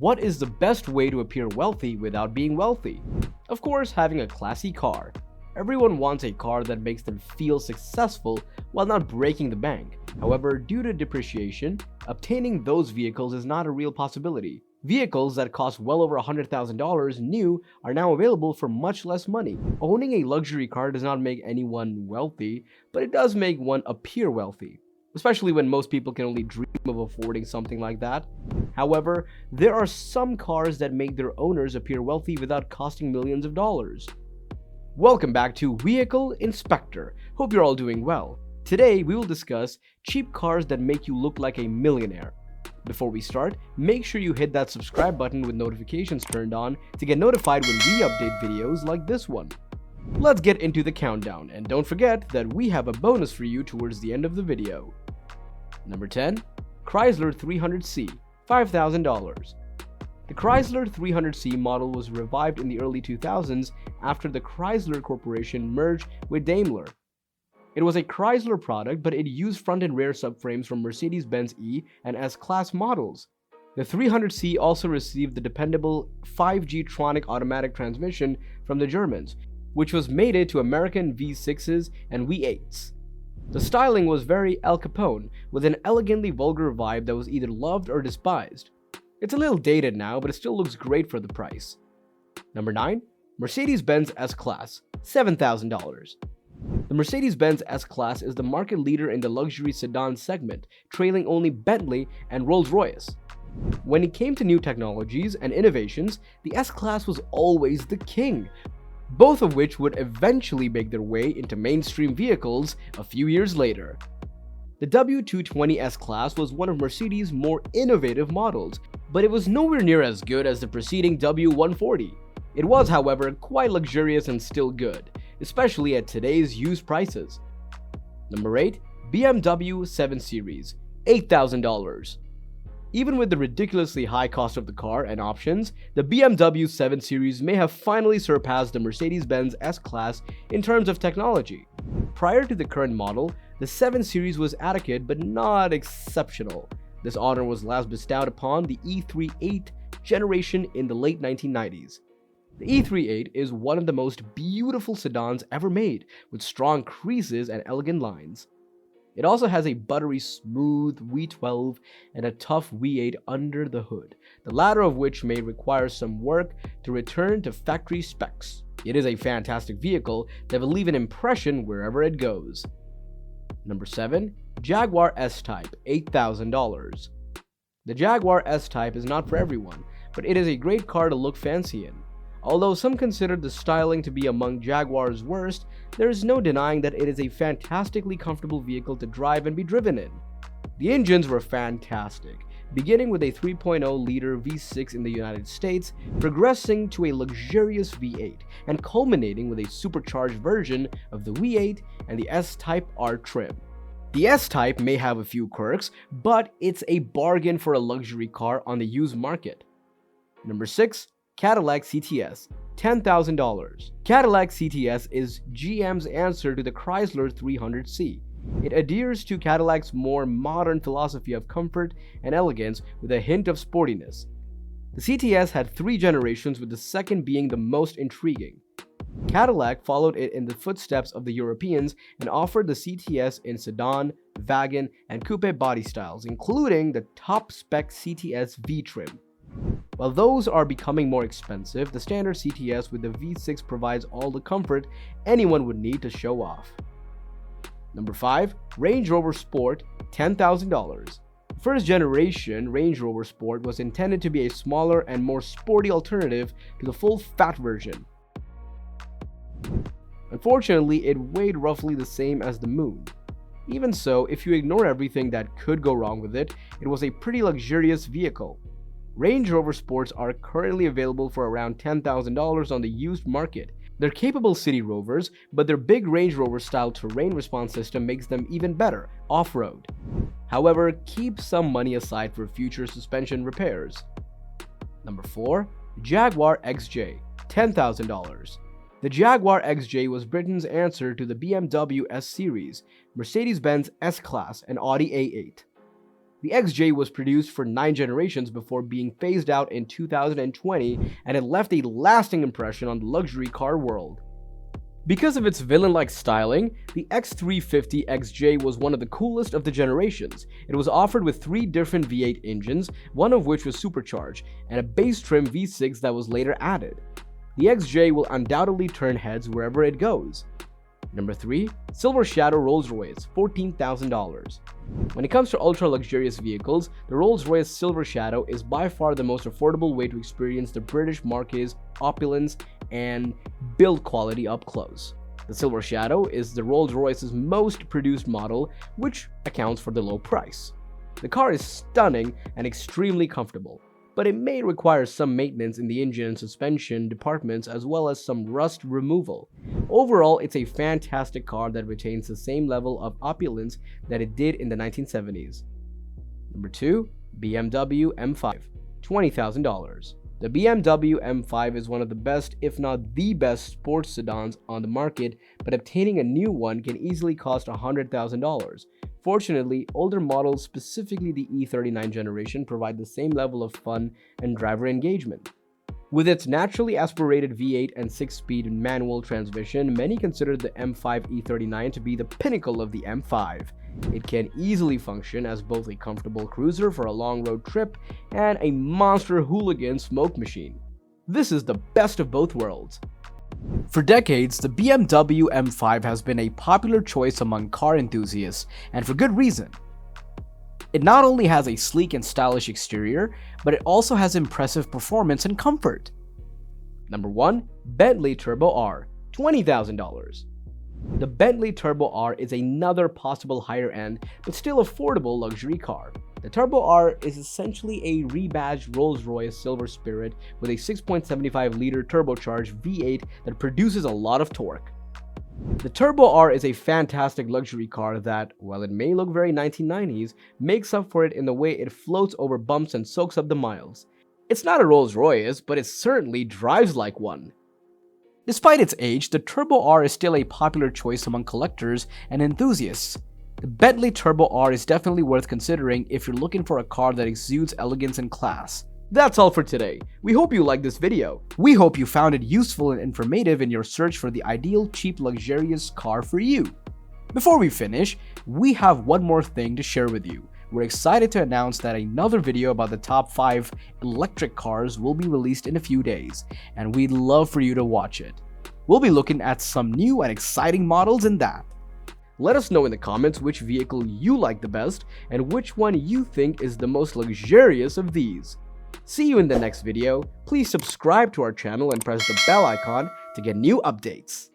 What is the best way to appear wealthy without being wealthy? Of course, having a classy car. Everyone wants a car that makes them feel successful while not breaking the bank. However, due to depreciation, obtaining those vehicles is not a real possibility. Vehicles that cost well over $100,000 new are now available for much less money. Owning a luxury car does not make anyone wealthy, but it does make one appear wealthy, especially when most people can only dream of affording something like that. However, there are some cars that make their owners appear wealthy without costing millions of dollars. Welcome back to Vehicle Inspector. Hope you're all doing well. Today, we will discuss cheap cars that make you look like a millionaire. Before we start, make sure you hit that subscribe button with notifications turned on to get notified when we update videos like this one. Let's get into the countdown, and don't forget that we have a bonus for you towards the end of the video. Number 10. Chrysler 300C, $5,000. The Chrysler 300C model was revived in the early 2000s after the Chrysler Corporation merged with Daimler. It was a Chrysler product, but it used front and rear subframes from Mercedes-Benz E and S-Class models. The 300C also received the dependable 5G Tronic automatic transmission from the Germans, which was mated to American V6s and V8s. The styling was very Al Capone, with an elegantly vulgar vibe that was either loved or despised. It's a little dated now, but it still looks great for the price. Number 9. Mercedes-Benz S-Class, $7,000. The Mercedes-Benz S-Class is the market leader in the luxury sedan segment, trailing only Bentley and rolls-royce. When it came to new technologies and innovations, the S-Class was always the king, both of which would eventually make their way into mainstream vehicles a few years later. The W220 S-Class was one of Mercedes' more innovative models, but it was nowhere near as good as the preceding W140. It was, however, quite luxurious and still good, especially at today's used prices. Number 8. BMW 7 Series, $8,000. Even with the ridiculously high cost of the car and options, the BMW 7 Series may have finally surpassed the Mercedes-Benz S-Class in terms of technology. Prior to the current model, the 7 Series was adequate but not exceptional. This honor was last bestowed upon the E38 generation in the late 1990s. The E38 is one of the most beautiful sedans ever made, with strong creases and elegant lines. It also has a buttery smooth V12 and a tough V8 under the hood, the latter of which may require some work to return to factory specs. It is a fantastic vehicle that will leave an impression wherever it goes. Number 7. Jaguar S-Type, $8,000. The Jaguar S-Type is not for everyone, but it is a great car to look fancy in. Although some consider the styling to be among Jaguar's worst, there is no denying that it is a fantastically comfortable vehicle to drive and be driven in. The engines were fantastic, beginning with a 3.0-liter V6 in the United States, progressing to a luxurious V8, and culminating with a supercharged version of the V8 and the S-Type R trim. The S-Type may have a few quirks, but it's a bargain for a luxury car on the used market. Number 6. Cadillac CTS, $10,000. Cadillac CTS is GM's answer to the Chrysler 300C. It adheres to Cadillac's more modern philosophy of comfort and elegance with a hint of sportiness. The CTS had 3 generations, with the second being the most intriguing. Cadillac followed it in the footsteps of the Europeans and offered the CTS in sedan, wagon, and coupe body styles, including the top-spec CTS V-trim. While those are becoming more expensive, the standard CTS with the V6 provides all the comfort anyone would need to show off. Number 5. Range Rover Sport, $10,000. The first generation Range Rover Sport was intended to be a smaller and more sporty alternative to the full fat version. Unfortunately, it weighed roughly the same as the Moon. Even so, if you ignore everything that could go wrong with it, it was a pretty luxurious vehicle. Range Rover Sports are currently available for around $10,000 on the used market. They're capable city rovers, but their big Range Rover style terrain response system makes them even better off-road. However, keep some money aside for future suspension repairs. Number 4. Jaguar XJ, $10,000. The Jaguar XJ was Britain's answer to the BMW S Series, Mercedes-Benz S-Class, and Audi A8. The XJ was produced for 9 generations before being phased out in 2020, and it left a lasting impression on the luxury car world. Because of its villain-like styling, the X350 XJ was one of the coolest of the generations. It was offered with 3 different V8 engines, one of which was supercharged, and a base trim V6 that was later added. The XJ will undoubtedly turn heads wherever it goes. Number 3. Silver Shadow Rolls-Royce, $14,000. When it comes to ultra-luxurious vehicles, the Rolls-Royce Silver Shadow is by far the most affordable way to experience the British marque's opulence and build quality up close. The Silver Shadow is the Rolls-Royce's most produced model, which accounts for the low price. The car is stunning and extremely comfortable, but it may require some maintenance in the engine and suspension departments as well as some rust removal. Overall, it's a fantastic car that retains the same level of opulence that it did in the 1970s. Number 2. BMW M5, $20,000. The BMW M5 is one of the best, if not the best, sports sedans on the market, but obtaining a new one can easily cost $100,000. Fortunately, older models, specifically the E39 generation, provide the same level of fun and driver engagement. With its naturally aspirated V8 and 6-speed manual transmission, many consider the M5 E39 to be the pinnacle of the M5. It can easily function as both a comfortable cruiser for a long road trip and a monster hooligan smoke machine. This is the best of both worlds. For decades, the BMW M5 has been a popular choice among car enthusiasts, and for good reason. It not only has a sleek and stylish exterior, but it also has impressive performance and comfort. Number 1. Bentley Turbo R, $20,000. The Bentley Turbo R is another possible higher-end, but still affordable luxury car. The Turbo R is essentially a rebadged Rolls-Royce Silver Spirit with a 6.75-liter turbocharged V8 that produces a lot of torque. The Turbo R is a fantastic luxury car that, while it may look very 1990s, makes up for it in the way it floats over bumps and soaks up the miles. It's not a Rolls-Royce, but it certainly drives like one. Despite its age, the Turbo R is still a popular choice among collectors and enthusiasts. The Bentley Turbo R is definitely worth considering if you're looking for a car that exudes elegance and class. That's all for today. We hope you liked this video. We hope you found it useful and informative in your search for the ideal cheap luxurious car for you. Before we finish, we have one more thing to share with you. We're excited to announce that another video about the top 5 electric cars will be released in a few days, and we'd love for you to watch it. We'll be looking at some new and exciting models in that. Let us know in the comments which vehicle you like the best and which one you think is the most luxurious of these. See you in the next video. Please subscribe to our channel and press the bell icon to get new updates.